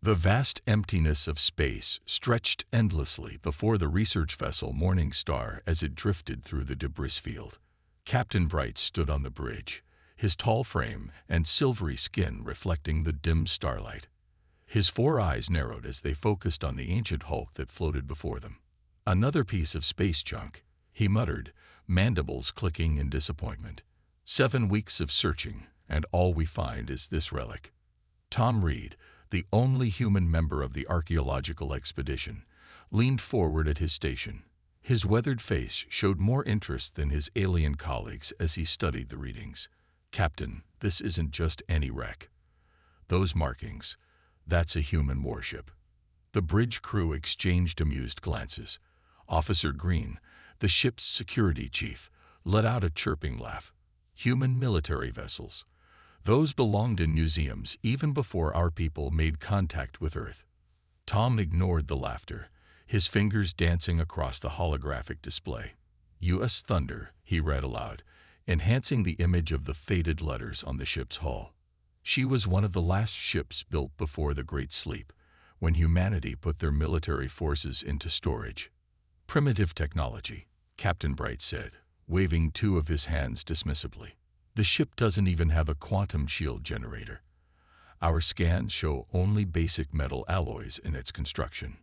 The vast emptiness of space stretched endlessly before the research vessel Morning Star as it drifted through the debris field. Captain Bright stood on the bridge, his tall frame and silvery skin reflecting the dim starlight. His four eyes narrowed as they focused on the ancient hulk that floated before them. "Another piece of space junk," he muttered, mandibles clicking in disappointment. "7 weeks of searching, and all we find is this relic." Tom Reed, the only human member of the archaeological expedition, leaned forward at his station. His weathered face showed more interest than his alien colleagues as he studied the readings. "Captain, this isn't just any wreck. Those markings, that's a human warship." The bridge crew exchanged amused glances. Officer Green, the ship's security chief, let out a chirping laugh. "Human military vessels. Those belonged in museums even before our people made contact with Earth." Tom ignored the laughter, his fingers dancing across the holographic display. "U.S. Thunder," he read aloud, enhancing the image of the faded letters on the ship's hull. She was one of the last ships built before the Great Sleep, when humanity put their military forces into storage. "Primitive technology," Captain Bright said, waving two of his hands dismissively. "The ship doesn't even have a quantum shield generator. Our scans show only basic metal alloys in its construction."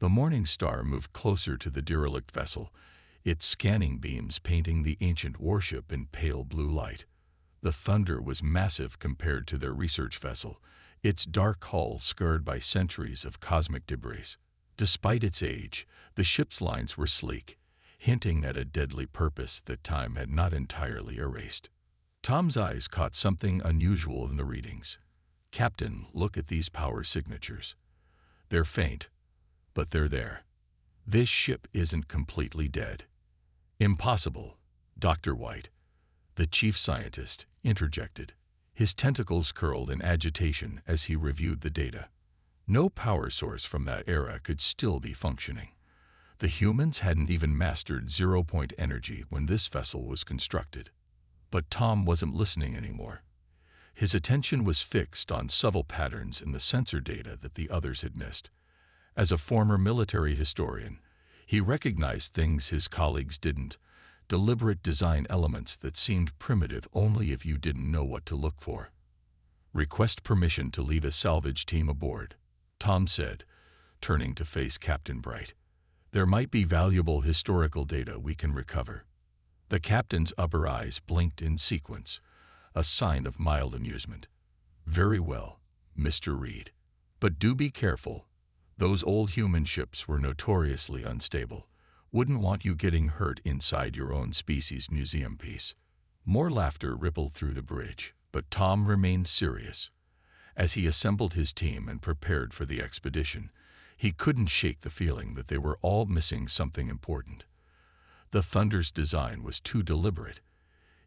The Morning Star moved closer to the derelict vessel, its scanning beams painting the ancient warship in pale blue light. The Thunder was massive compared to their research vessel, its dark hull scarred by centuries of cosmic debris. Despite its age, the ship's lines were sleek, hinting at a deadly purpose that time had not entirely erased. Tom's eyes caught something unusual in the readings. "Captain, look at these power signatures. They're faint, but they're there. This ship isn't completely dead." "Impossible," Dr. White, the chief scientist, interjected. His tentacles curled in agitation as he reviewed the data. No power source from that era could still be functioning. The humans hadn't even mastered zero-point energy when this vessel was constructed. But Tom wasn't listening anymore. His attention was fixed on subtle patterns in the sensor data that the others had missed. As a former military historian, he recognized things his colleagues didn't, deliberate design elements that seemed primitive only if you didn't know what to look for. "Request permission to lead a salvage team aboard," Tom said, turning to face Captain Bright. "There might be valuable historical data we can recover." The captain's upper eyes blinked in sequence, a sign of mild amusement. "Very well, Mr. Reed. But do be careful. Those old human ships were notoriously unstable. Wouldn't want you getting hurt inside your own species' museum piece." More laughter rippled through the bridge, but Tom remained serious. As he assembled his team and prepared for the expedition, he couldn't shake the feeling that they were all missing something important. The Thunder's design was too deliberate,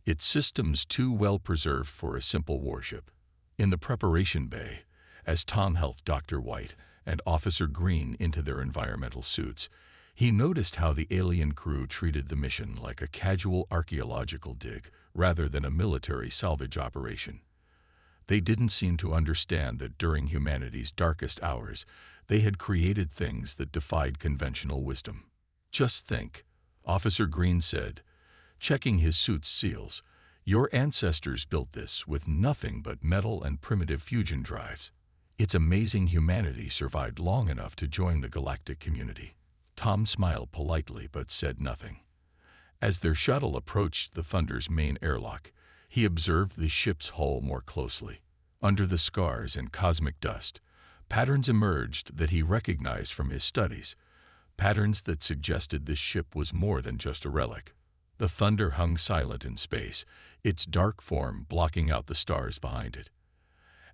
its systems too well preserved for a simple warship. In the preparation bay, as Tom helped Dr. White and Officer Green into their environmental suits, he noticed how the alien crew treated the mission like a casual archaeological dig rather than a military salvage operation. They didn't seem to understand that during humanity's darkest hours, they had created things that defied conventional wisdom. "Just think," Officer Green said, checking his suit's seals, "your ancestors built this with nothing but metal and primitive fusion drives. It's amazing humanity survived long enough to join the galactic community." Tom smiled politely but said nothing. As their shuttle approached the Thunder's main airlock, he observed the ship's hull more closely. Under the scars and cosmic dust, patterns emerged that he recognized from his studies, patterns that suggested this ship was more than just a relic. The Thunder hung silent in space, its dark form blocking out the stars behind it.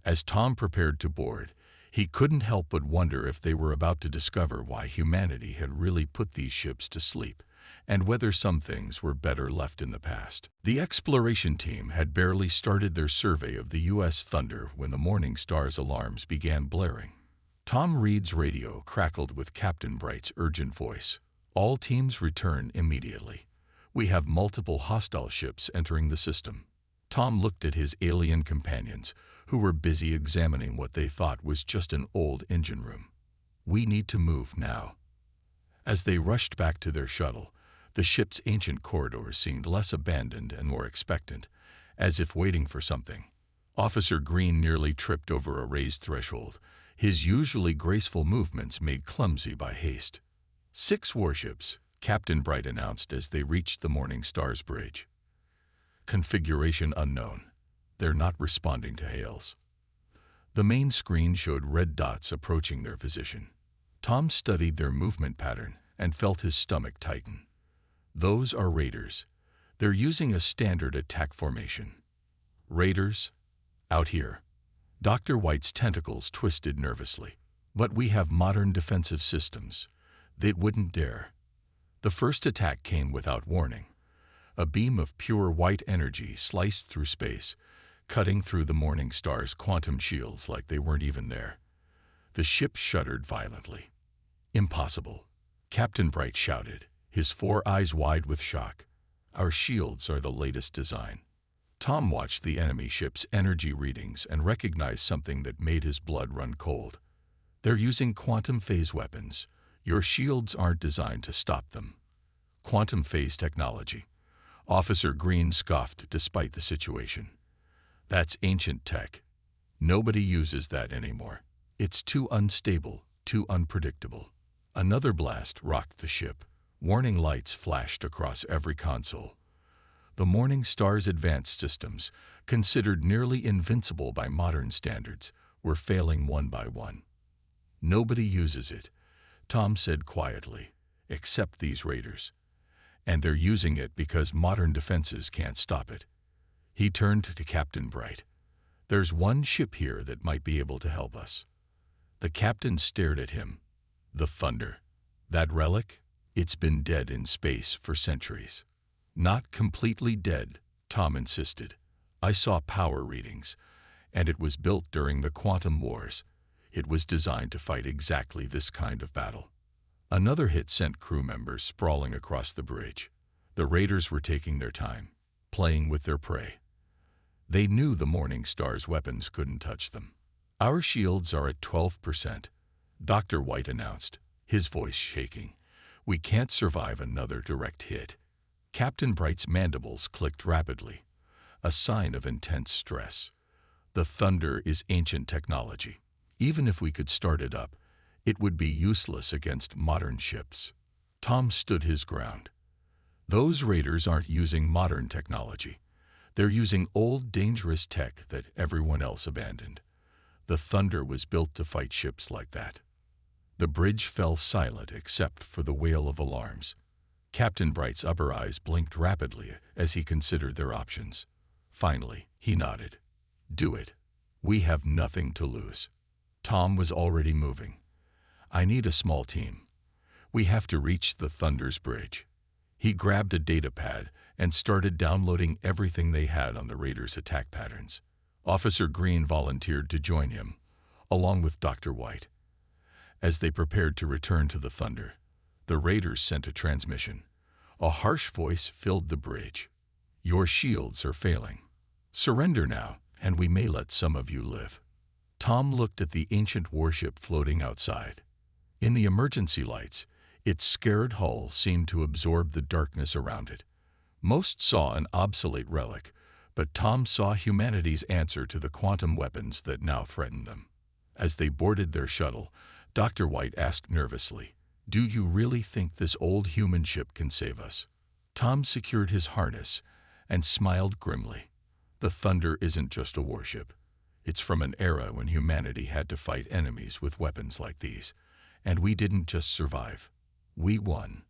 As Tom prepared to board, he couldn't help but wonder if they were about to discover why humanity had really put these ships to sleep, and whether some things were better left in the past. The exploration team had barely started their survey of the U.S. Thunder when the Morning Star's alarms began blaring. Tom Reed's radio crackled with Captain Bright's urgent voice. "All teams return immediately. We have multiple hostile ships entering the system." Tom looked at his alien companions, who were busy examining what they thought was just an old engine room. "We need to move now." As they rushed back to their shuttle, the ship's ancient corridors seemed less abandoned and more expectant, as if waiting for something. Officer Green nearly tripped over a raised threshold, his usually graceful movements made clumsy by haste. 6 warships, Captain Bright announced as they reached the Morning Star's bridge. Configuration unknown. They're not responding to hails. The main screen showed red dots approaching their position. Tom studied their movement pattern and felt his stomach tighten. Those are raiders. They're using a standard attack formation. Raiders? Out here. Dr. White's tentacles twisted nervously. But we have modern defensive systems. They wouldn't dare. The first attack came without warning. A beam of pure white energy sliced through space, cutting through the Morning Star's quantum shields like they weren't even there. The ship shuddered violently. "Impossible," Captain Bright shouted, his 4 eyes wide with shock. "Our shields are the latest design." Tom watched the enemy ship's energy readings and recognized something that made his blood run cold. "They're using quantum phase weapons. Your shields aren't designed to stop them." Quantum phase technology. Officer Green scoffed despite the situation. "That's ancient tech. Nobody uses that anymore. It's too unstable, too unpredictable." Another blast rocked the ship. Warning lights flashed across every console. The Morning Star's advanced systems, considered nearly invincible by modern standards, were failing one by one. "Nobody uses it," Tom said quietly, "except these raiders. And they're using it because modern defenses can't stop it." He turned to Captain Bright. "There's one ship here that might be able to help us." The captain stared at him. "The Thunder. That relic? It's been dead in space for centuries." "Not completely dead," Tom insisted. "I saw power readings, and it was built during the Quantum Wars. It was designed to fight exactly this kind of battle." Another hit sent crew members sprawling across the bridge. The raiders were taking their time, playing with their prey. They knew the Morning Star's weapons couldn't touch them. "Our shields are at 12%, Dr. White announced, his voice shaking. "We can't survive another direct hit." Captain Bright's mandibles clicked rapidly, a sign of intense stress. "The Thunder is ancient technology. Even if we could start it up, it would be useless against modern ships." Tom stood his ground. "Those raiders aren't using modern technology. They're using old, dangerous tech that everyone else abandoned. The Thunder was built to fight ships like that." The bridge fell silent except for the wail of alarms. Captain Bright's upper eyes blinked rapidly as he considered their options. Finally, he nodded. "Do it. We have nothing to lose." Tom was already moving. "I need a small team. We have to reach the Thunder's bridge." He grabbed a data pad and started downloading everything they had on the raiders' attack patterns. Officer Green volunteered to join him, along with Dr. White. As they prepared to return to the Thunder, the raiders sent a transmission. A harsh voice filled the bridge. "Your shields are failing. Surrender now, and we may let some of you live." Tom looked at the ancient warship floating outside. In the emergency lights, its scared hull seemed to absorb the darkness around it. Most saw an obsolete relic, but Tom saw humanity's answer to the quantum weapons that now threatened them. As they boarded their shuttle, Dr. White asked nervously, "Do you really think this old human ship can save us?" Tom secured his harness and smiled grimly. "The Thunder isn't just a warship. It's from an era when humanity had to fight enemies with weapons like these. And we didn't just survive. We won."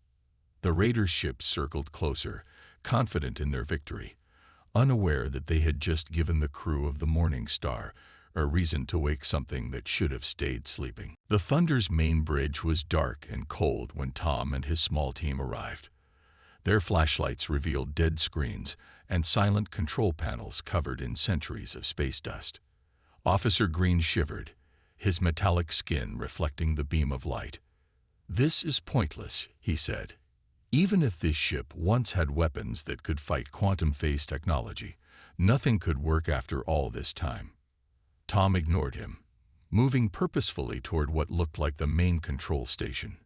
The raiders' ships circled closer, confident in their victory, unaware that they had just given the crew of the Morning Star a reason to wake something that should have stayed sleeping. The Thunder's main bridge was dark and cold when Tom and his small team arrived. Their flashlights revealed dead screens and silent control panels covered in centuries of space dust. Officer Green shivered, his metallic skin reflecting the beam of light. "This is pointless," he said. "Even if this ship once had weapons that could fight quantum phase technology, nothing could work after all this time." Tom ignored him, moving purposefully toward what looked like the main control station.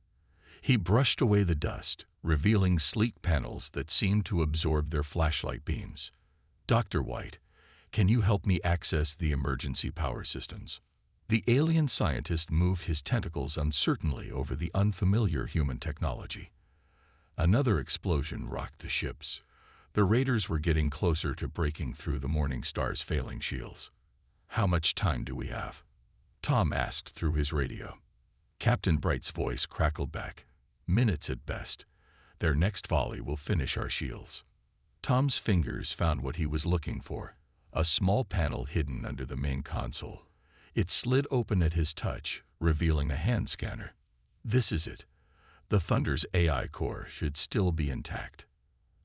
He brushed away the dust, revealing sleek panels that seemed to absorb their flashlight beams. "Dr. White, can you help me access the emergency power systems?" The alien scientist moved his tentacles uncertainly over the unfamiliar human technology. Another explosion rocked the ships. The raiders were getting closer to breaking through the Morning Star's failing shields. "How much time do we have?" Tom asked through his radio. Captain Bright's voice crackled back. "Minutes at best. Their next volley will finish our shields." Tom's fingers found what he was looking for, a small panel hidden under the main console. It slid open at his touch, revealing a hand scanner. "This is it. The Thunder's AI core should still be intact."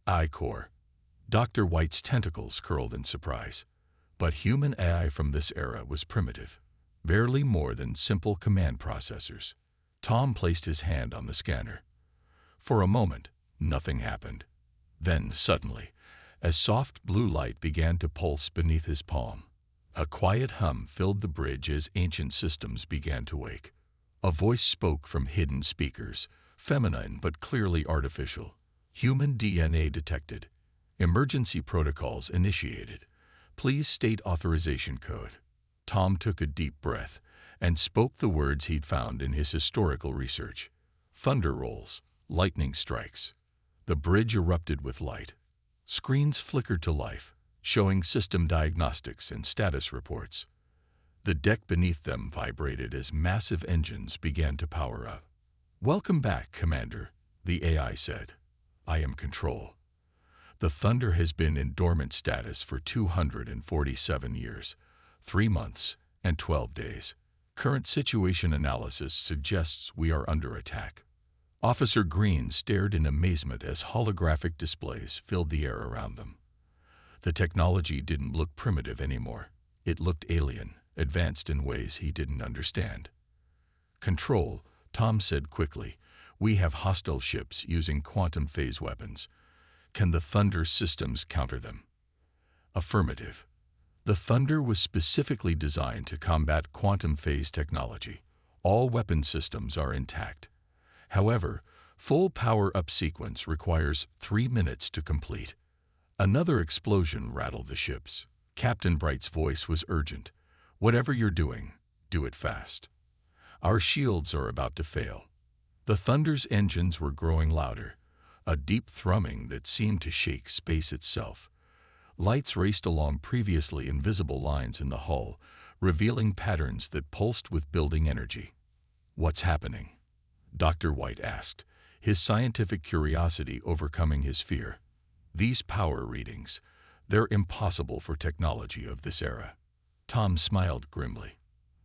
AI core. Dr. White's tentacles curled in surprise. But human AI from this era was primitive, barely more than simple command processors. Tom placed his hand on the scanner. For a moment, nothing happened. Then, suddenly, a soft blue light began to pulse beneath his palm. A quiet hum filled the bridge as ancient systems began to wake. A voice spoke from hidden speakers, feminine but clearly artificial. "Human DNA detected. Emergency protocols initiated. Please state authorization code." Tom took a deep breath and spoke the words he'd found in his historical research. Thunder rolls, lightning strikes. The bridge erupted with light. Screens flickered to life, showing system diagnostics and status reports. The deck beneath them vibrated as massive engines began to power up. "Welcome back, Commander," the AI said. "I am Control. The Thunder has been in dormant status for 247 years, 3 months, and 12 days. Current situation analysis suggests we are under attack." Officer Green stared in amazement as holographic displays filled the air around them. The technology didn't look primitive anymore. It looked alien, advanced in ways he didn't understand. "Control," Tom said quickly, "we have hostile ships using quantum phase weapons. Can the Thunder systems counter them?" Affirmative. The Thunder was specifically designed to combat quantum phase technology. All weapon systems are intact. However, full power-up sequence requires 3 minutes to complete. Another explosion rattled the ships. Captain Bright's voice was urgent. "Whatever you're doing, do it fast. Our shields are about to fail." The Thunder's engines were growing louder, a deep thrumming that seemed to shake space itself. Lights raced along previously invisible lines in the hull, revealing patterns that pulsed with building energy. "What's happening?" Dr. White asked, his scientific curiosity overcoming his fear. "These power readings, they're impossible for technology of this era." Tom smiled grimly.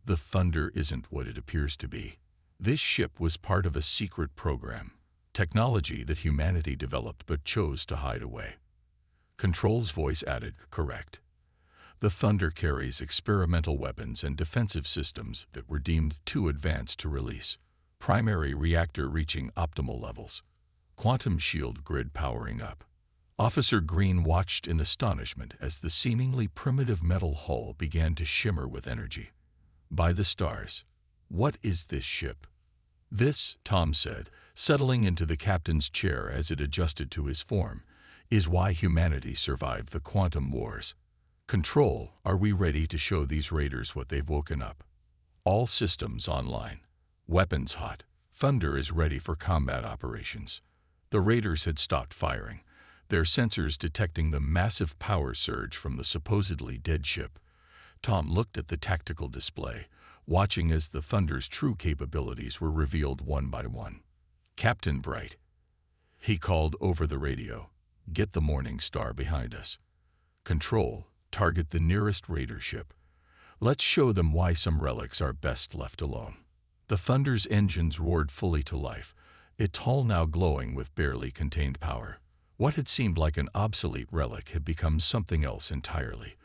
"The Thunder isn't what it appears to be. This ship was part of a secret program, technology that humanity developed but chose to hide away." Control's voice added, "Correct. The Thunder carries experimental weapons and defensive systems that were deemed too advanced to release. Primary reactor reaching optimal levels. Quantum shield grid powering up." Officer Green watched in astonishment as the seemingly primitive metal hull began to shimmer with energy. "By the stars, what is this ship?" "This," Tom said, settling into the captain's chair as it adjusted to his form, "is why humanity survived the quantum wars. Control, are we ready to show these raiders what they've woken up?" "All systems online. Weapons hot. Thunder is ready for combat operations." The raiders had stopped firing, their sensors detecting the massive power surge from the supposedly dead ship. Tom looked at the tactical display, watching as the Thunder's true capabilities were revealed one by one. "Captain Bright," he called over the radio, "get the Morning Star behind us. Control, target the nearest raider ship. Let's show them why some relics are best left alone." The Thunder's engines roared fully to life, its hull now glowing with barely contained power. What had seemed like an obsolete relic had become something else entirely,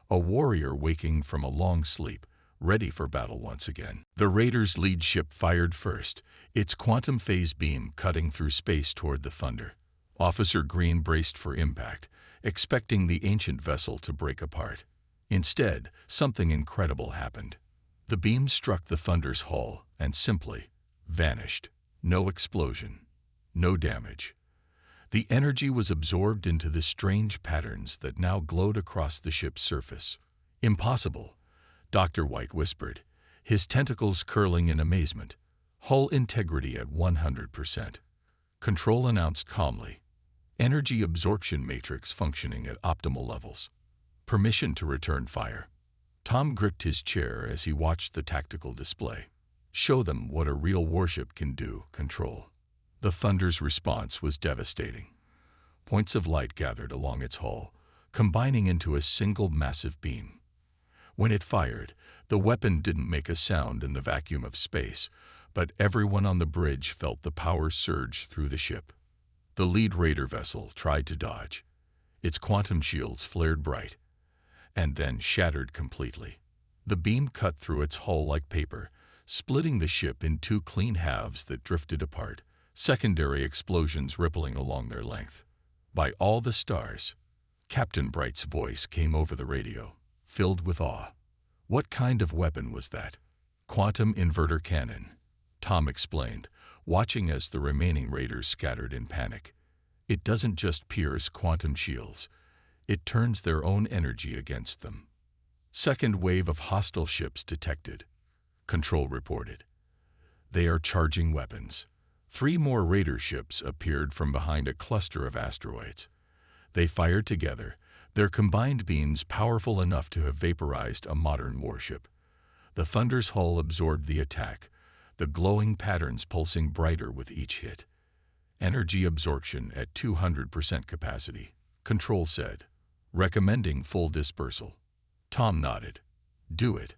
a warrior waking from a long sleep, ready for battle once again. The Raiders' lead ship fired first, its quantum phase beam cutting through space toward the Thunder. Officer Green braced for impact, expecting the ancient vessel to break apart. Instead, something incredible happened. The beam struck the Thunder's hull and simply vanished. No explosion, no damage. The energy was absorbed into the strange patterns that now glowed across the ship's surface. Impossible, Dr. White whispered, his tentacles curling in amazement. Hull integrity at 100%. Control announced calmly. Energy absorption matrix functioning at optimal levels. Permission to return fire. Tom gripped his chair as he watched the tactical display. Show them what a real warship can do, Control. The Thunder's response was devastating. Points of light gathered along its hull, combining into a single massive beam. When it fired, the weapon didn't make a sound in the vacuum of space, but everyone on the bridge felt the power surge through the ship. The lead raider vessel tried to dodge. Its quantum shields flared bright, and then shattered completely. The beam cut through its hull like paper, splitting the ship in two clean halves that drifted apart, secondary explosions rippling along their length. By all the stars, Captain Bright's voice came over the radio, filled with awe. What kind of weapon was that? Quantum inverter cannon, Tom explained, watching as the remaining raiders scattered in panic. It doesn't just pierce quantum shields, it turns their own energy against them. Second wave of hostile ships detected, Control reported. They are charging weapons. 3 more raider ships appeared from behind a cluster of asteroids. They fired together, their combined beams powerful enough to have vaporized a modern warship. The Thunder's hull absorbed the attack, the glowing patterns pulsing brighter with each hit. Energy absorption at 200% capacity, Control said, recommending full dispersal. Tom nodded. Do it.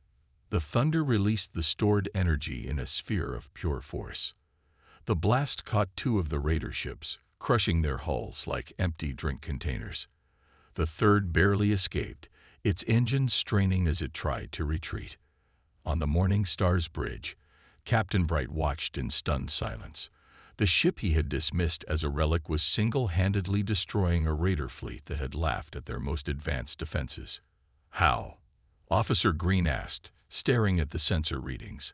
The Thunder released the stored energy in a sphere of pure force. The blast caught 2 of the raider ships, crushing their hulls like empty drink containers. The third barely escaped, its engines straining as it tried to retreat. On the Morning Star's bridge, Captain Bright watched in stunned silence. The ship he had dismissed as a relic was single-handedly destroying a raider fleet that had laughed at their most advanced defenses. How? Officer Green asked, staring at the sensor readings.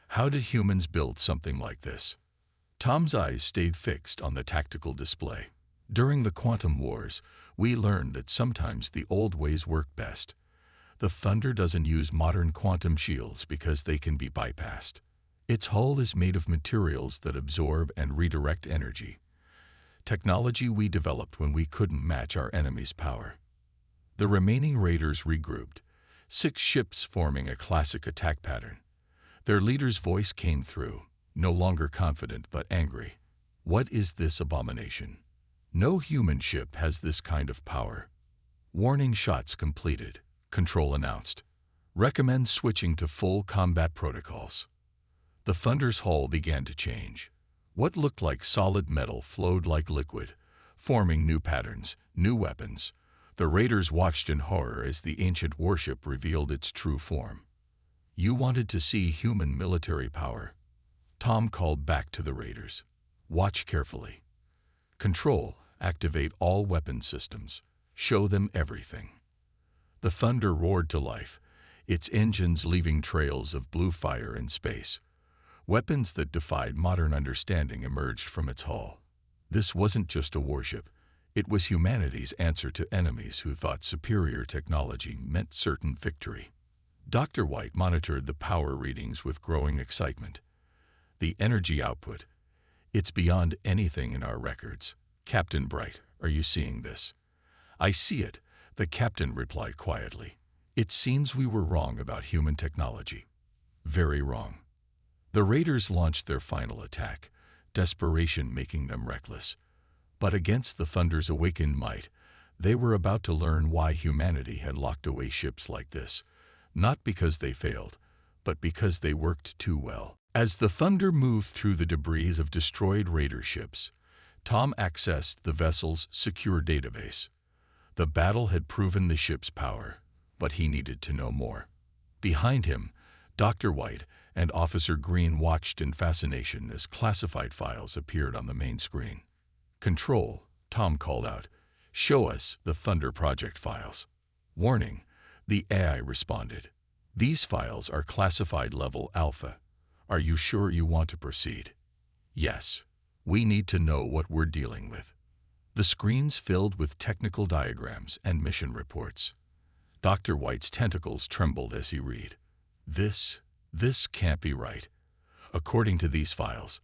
How did humans build something like this? Tom's eyes stayed fixed on the tactical display. During the Quantum Wars, we learned that sometimes the old ways work best. The Thunder doesn't use modern quantum shields because they can be bypassed. Its hull is made of materials that absorb and redirect energy. Technology we developed when we couldn't match our enemy's power. The remaining raiders regrouped, 6 ships forming a classic attack pattern. Their leader's voice came through, no longer confident but angry. What is this abomination? No human ship has this kind of power. Warning shots completed, Control announced. Recommend switching to full combat protocols. The Thunder's hull began to change. What looked like solid metal flowed like liquid, forming new patterns, new weapons. The raiders watched in horror as the ancient warship revealed its true form. You wanted to see human military power? Tom called back to the raiders. Watch carefully. Control, activate all weapon systems. Show them everything. The Thunder roared to life, its engines leaving trails of blue fire in space. Weapons that defied modern understanding emerged from its hull. This wasn't just a warship. It was humanity's answer to enemies who thought superior technology meant certain victory. Dr. White monitored the power readings with growing excitement. The energy output, it's beyond anything in our records. Captain Bright, are you seeing this? I see it, the captain replied quietly. It seems we were wrong about human technology. Very wrong. The raiders launched their final attack, desperation making them reckless. But against the Thunder's awakened might, they were about to learn why humanity had locked away ships like this, not because they failed, but because they worked too well. As the Thunder moved through the debris of destroyed raider ships, Tom accessed the vessel's secure database. The battle had proven the ship's power, but he needed to know more. Behind him, Dr. White and Officer Green watched in fascination as classified files appeared on the main screen. Control, Tom called out. Show us the Thunder Project files. Warning, The AI responded, "These files are classified level alpha. Are you sure you want to proceed?" "Yes. We need to know what we're dealing with." The screens filled with technical diagrams and mission reports. Dr. White's tentacles trembled as he read. This can't be right. According to these files,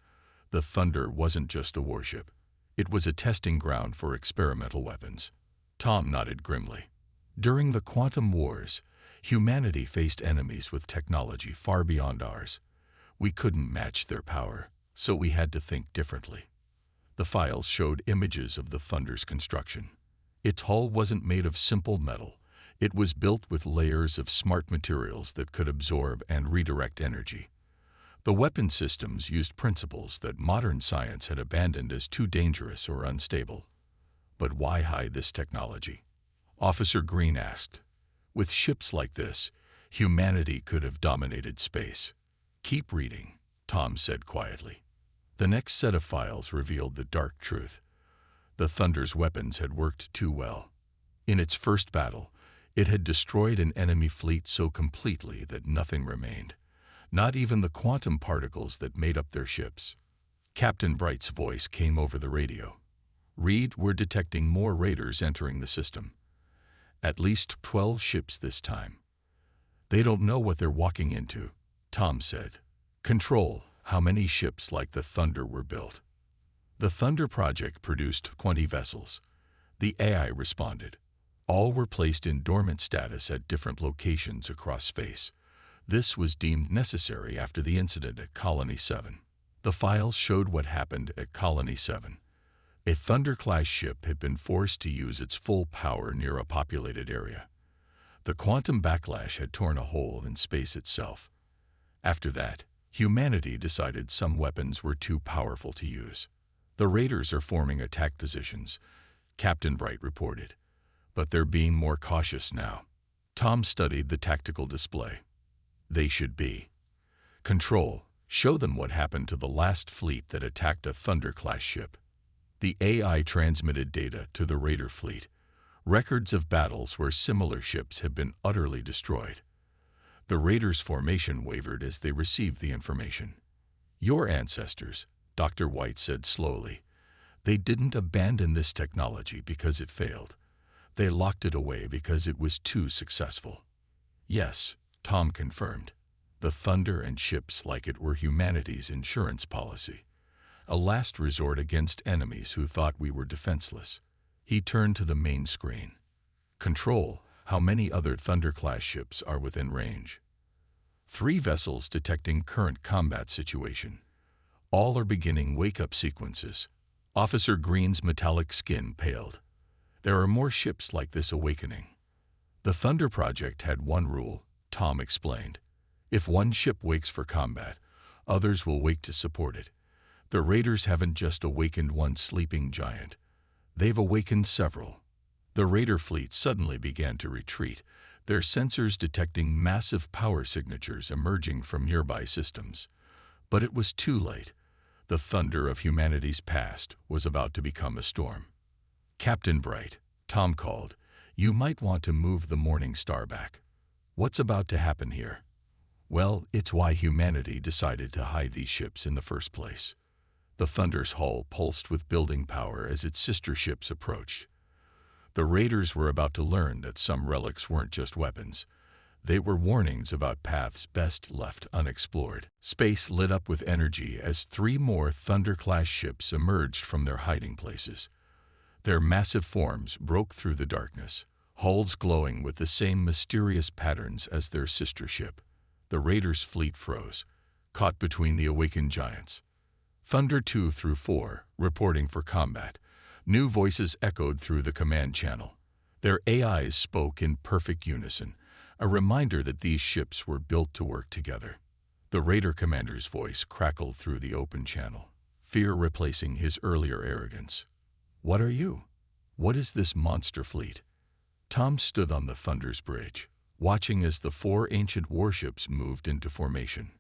the Thunder wasn't just a warship. It was a testing ground for experimental weapons. Tom nodded grimly. During the Quantum Wars, humanity faced enemies with technology far beyond ours. We couldn't match their power, so we had to think differently. The files showed images of the Thunder's construction. Its hull wasn't made of simple metal. It was built with layers of smart materials that could absorb and redirect energy. The weapon systems used principles that modern science had abandoned as too dangerous or unstable. But why hide this technology? Officer Green asked. With ships like this, humanity could have dominated space. "Keep reading," Tom said quietly. The next set of files revealed the dark truth. The Thunder's weapons had worked too well. In its first battle, it had destroyed an enemy fleet so completely that nothing remained, not even the quantum particles that made up their ships. Captain Bright's voice came over the radio. "Reed, we're detecting more raiders entering the system. At least 12 ships this time." "They don't know what they're walking into," Tom said. "Control, how many ships like the Thunder were built?" The Thunder project produced 20 vessels. The AI responded. All were placed in dormant status at different locations across space. This was deemed necessary after the incident at Colony 7. The files showed what happened at Colony 7. A Thunder-class ship had been forced to use its full power near a populated area. The quantum backlash had torn a hole in space itself. After that, humanity decided some weapons were too powerful to use. "The raiders are forming attack positions," Captain Bright reported. "But they're being more cautious now." Tom studied the tactical display. "They should be. Control, show them what happened to the last fleet that attacked a Thunder-class ship." The AI transmitted data to the raider fleet, records of battles where similar ships had been utterly destroyed. The raiders' formation wavered as they received the information. "Your ancestors," Dr. White said slowly. "They didn't abandon this technology because it failed. They locked it away because it was too successful." "Yes," Tom confirmed. "The Thunder and ships like it were humanity's insurance policy. A last resort against enemies who thought we were defenseless." He turned to the main screen. "Control, how many other Thunder-class ships are within range?" 3 vessels detecting current combat situation. All are beginning wake-up sequences. Officer Green's metallic skin paled. "There are more ships like this awakening." "The Thunder project had one rule," Tom explained. "If one ship wakes for combat, others will wake to support it. The raiders haven't just awakened one sleeping giant. They've awakened several." The raider fleet suddenly began to retreat, their sensors detecting massive power signatures emerging from nearby systems. But it was too late. The Thunder of humanity's past was about to become a storm. "Captain Bright," Tom called, "you might want to move the Morning Star back." "What's about to happen here?" "Well, it's why humanity decided to hide these ships in the first place." The Thunder's hull pulsed with building power as its sister ships approached. The raiders were about to learn that some relics weren't just weapons. They were warnings about paths best left unexplored. Space lit up with energy as 3 more Thunder-class ships emerged from their hiding places. Their massive forms broke through the darkness, hulls glowing with the same mysterious patterns as their sister ship. The raiders' fleet froze, caught between the awakened giants. Thunder 2 through 4, reporting for combat. New voices echoed through the command channel. Their AIs spoke in perfect unison, a reminder that these ships were built to work together. The raider commander's voice crackled through the open channel, fear replacing his earlier arrogance. "What are you? What is this monster fleet?" Tom stood on the Thunder's bridge, watching as the 4 ancient warships moved into formation.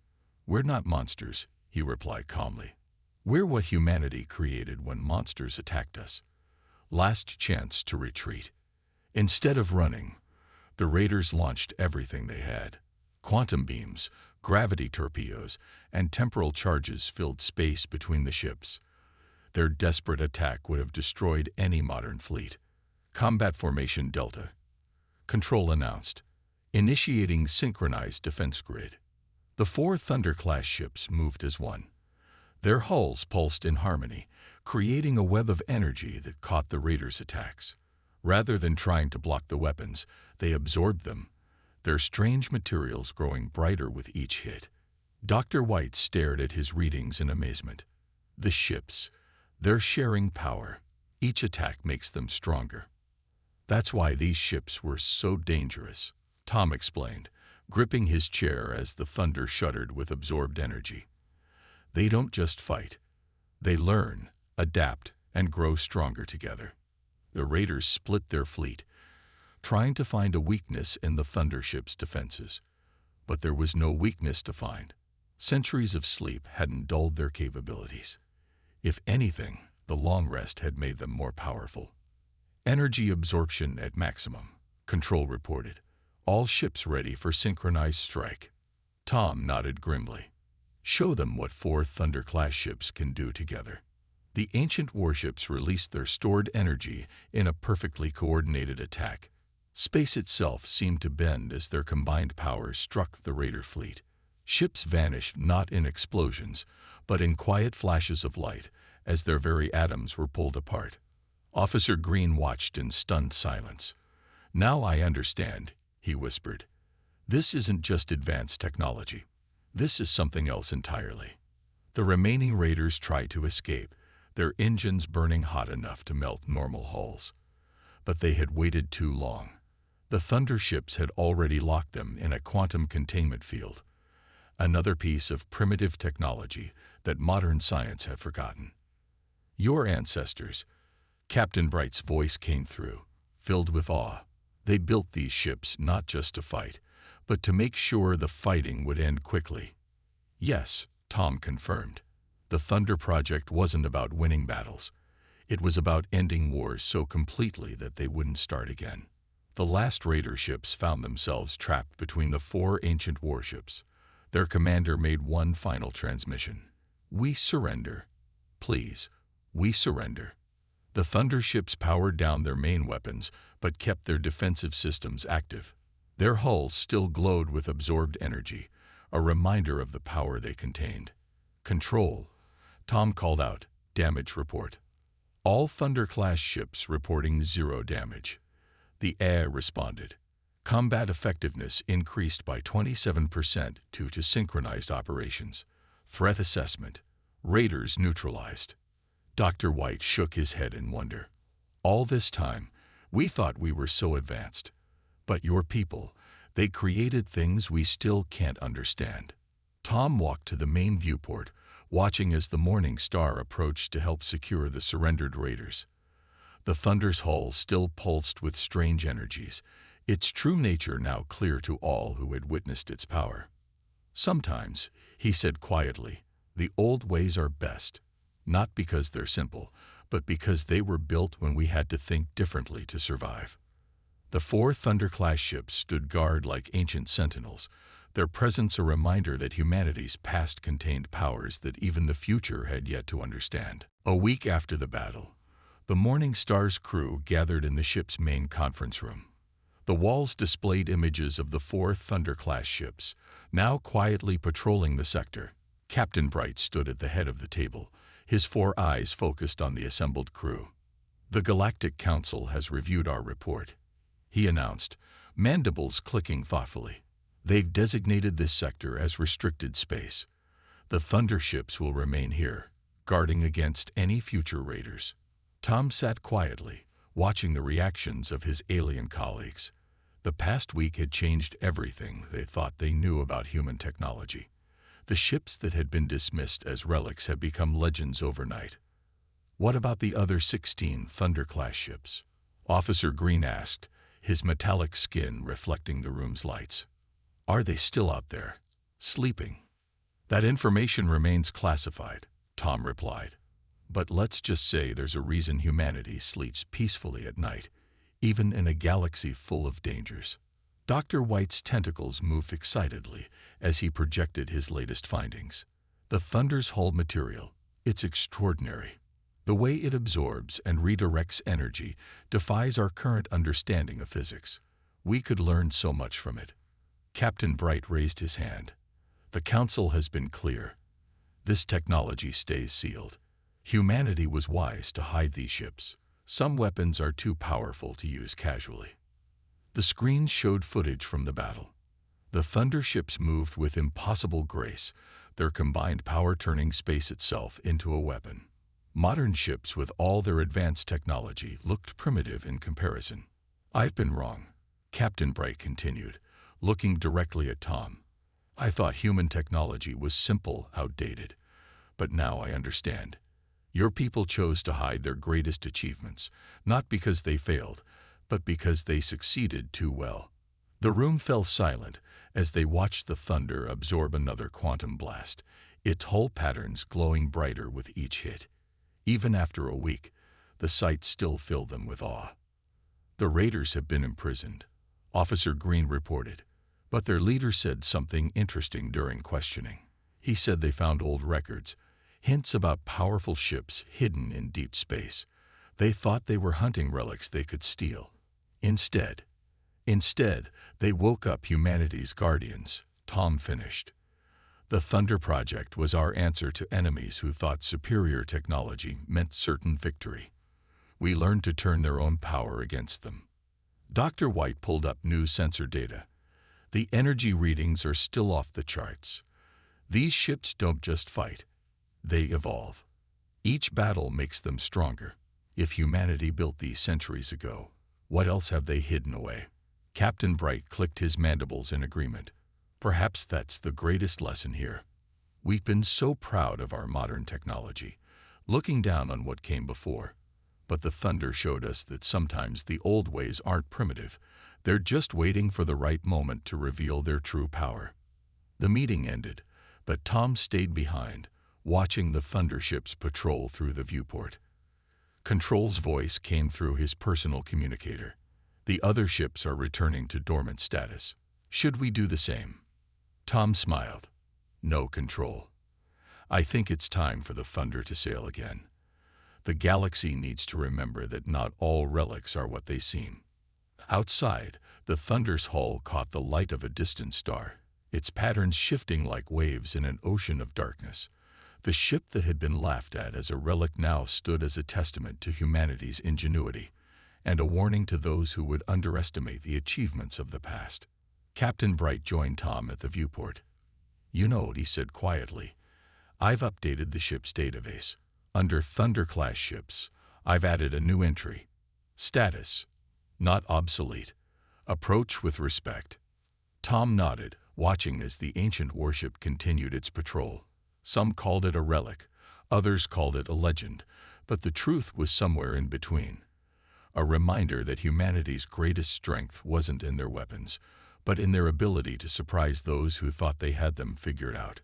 "We're not monsters," he replied calmly. "We're what humanity created when monsters attacked us. Last chance to retreat." Instead of running, The raiders launched everything they had. Quantum beams, gravity torpedoes, and temporal charges filled space between the ships. Their desperate attack would have destroyed any modern fleet. Combat Formation Delta. Control announced, initiating synchronized defense grid. The 4 Thunder-class ships moved as one. Their hulls pulsed in harmony, creating a web of energy that caught the raiders' attacks. Rather than trying to block the weapons, they absorbed them, their strange materials growing brighter with each hit. Dr. White stared at his readings in amazement. The ships, they're sharing power. Each attack makes them stronger. That's why these ships were so dangerous, Tom explained, gripping his chair as the thunder shuddered with absorbed energy. They don't just fight. They learn, adapt, and grow stronger together. The raiders split their fleet, trying to find a weakness in the Thunder ship's defenses. But there was no weakness to find. Centuries of sleep hadn't dulled their capabilities. If anything, the long rest had made them more powerful. Energy absorption at maximum, Control reported. All ships ready for synchronized strike. Tom nodded grimly. Show them what 4 Thunder-class ships can do together. The ancient warships released their stored energy in a perfectly coordinated attack. Space itself seemed to bend as their combined powers struck the raider fleet. Ships vanished not in explosions, but in quiet flashes of light as their very atoms were pulled apart. Officer Green watched in stunned silence. "Now I understand," he whispered. "This isn't just advanced technology. This is something else entirely." The remaining raiders tried to escape, their engines burning hot enough to melt normal hulls. But they had waited too long. The Thunder ships had already locked them in a quantum containment field, another piece of primitive technology that modern science had forgotten. "Your ancestors," Captain Bright's voice came through, filled with awe. "They built these ships not just to fight, but to make sure the fighting would end quickly." "Yes," Tom confirmed. The Thunder Project wasn't about winning battles. It was about ending wars so completely that they wouldn't start again. The last raider ships found themselves trapped between the 4 ancient warships. Their commander made one final transmission. "We surrender. Please, we surrender." The Thunder ships powered down their main weapons, but kept their defensive systems active. Their hulls still glowed with absorbed energy, a reminder of the power they contained. "Control," Tom called out. "Damage report." All Thunder-class ships reporting 0 damage. The air responded. Combat effectiveness increased by 27% due to synchronized operations. Threat assessment. Raiders neutralized. Dr. White shook his head in wonder. "All this time, we thought we were so advanced. But your people, they created things we still can't understand." Tom walked to the main viewport, watching as the Morning Star approached to help secure the surrendered raiders. The Thunder's hull still pulsed with strange energies, its true nature now clear to all who had witnessed its power. "Sometimes," he said quietly, "the old ways are best, not because they're simple, but because they were built when we had to think differently to survive." The 4 Thunder-class ships stood guard like ancient sentinels, their presence a reminder that humanity's past contained powers that even the future had yet to understand. A week after the battle, the Morning Star's crew gathered in the ship's main conference room. The walls displayed images of the 4 Thunder-class ships, now quietly patrolling the sector. Captain Bright stood at the head of the table, his 4 eyes focused on the assembled crew. "The Galactic Council has reviewed our report," he announced, mandibles clicking thoughtfully. "They've designated this sector as restricted space. The Thunder ships will remain here, guarding against any future raiders." Tom sat quietly, watching the reactions of his alien colleagues. The past week had changed everything they thought they knew about human technology. The ships that had been dismissed as relics had become legends overnight. "What about the other 16 Thunder-class ships?" Officer Green asked, his metallic skin reflecting the room's lights. "Are they still out there, sleeping?" "That information remains classified," Tom replied. "But let's just say there's a reason humanity sleeps peacefully at night, even in a galaxy full of dangers." Dr. White's tentacles moved excitedly as he projected his latest findings. The Thunder's hull material, it's extraordinary. The way it absorbs and redirects energy defies our current understanding of physics. We could learn so much from it. Captain Bright raised his hand. The Council has been clear. This technology stays sealed. Humanity was wise to hide these ships. Some weapons are too powerful to use casually. The screen showed footage from the battle. The Thunder ships moved with impossible grace, their combined power turning space itself into a weapon. Modern ships with all their advanced technology looked primitive in comparison. I've been wrong, Captain Bright continued, looking directly at Tom. I thought human technology was simple, outdated. But now I understand. Your people chose to hide their greatest achievements, not because they failed, but because they succeeded too well. The room fell silent as they watched the Thunder absorb another quantum blast, its hull patterns glowing brighter with each hit. Even after a week, the sight still filled them with awe. The raiders have been imprisoned, Officer Green reported, but their leader said something interesting during questioning. He said they found old records, hints about powerful ships hidden in deep space. They thought they were hunting relics they could steal. Instead, they woke up humanity's guardians, Tom finished. The Thunder Project was our answer to enemies who thought superior technology meant certain victory. We learned to turn their own power against them. Dr. White pulled up new sensor data. The energy readings are still off the charts. These ships don't just fight, they evolve. Each battle makes them stronger. If humanity built these centuries ago, what else have they hidden away? Captain Bright clicked his mandibles in agreement. Perhaps that's the greatest lesson here. We've been so proud of our modern technology, looking down on what came before. But the Thunder showed us that sometimes the old ways aren't primitive. They're just waiting for the right moment to reveal their true power. The meeting ended, but Tom stayed behind, watching the Thunder ships patrol through the viewport. Control's voice came through his personal communicator. The other ships are returning to dormant status. Should we do the same? Tom smiled. No, Control. I think it's time for the Thunder to sail again. The galaxy needs to remember that not all relics are what they seem. Outside, the Thunder's hull caught the light of a distant star, its patterns shifting like waves in an ocean of darkness. The ship that had been laughed at as a relic now stood as a testament to humanity's ingenuity, and a warning to those who would underestimate the achievements of the past. Captain Bright joined Tom at the viewport. You know, he said quietly, I've updated the ship's database. Under Thunder-class ships, I've added a new entry. Status, not obsolete. Approach with respect. Tom nodded, watching as the ancient warship continued its patrol. Some called it a relic, others called it a legend, but the truth was somewhere in between. A reminder that humanity's greatest strength wasn't in their weapons, but in their ability to surprise those who thought they had them figured out.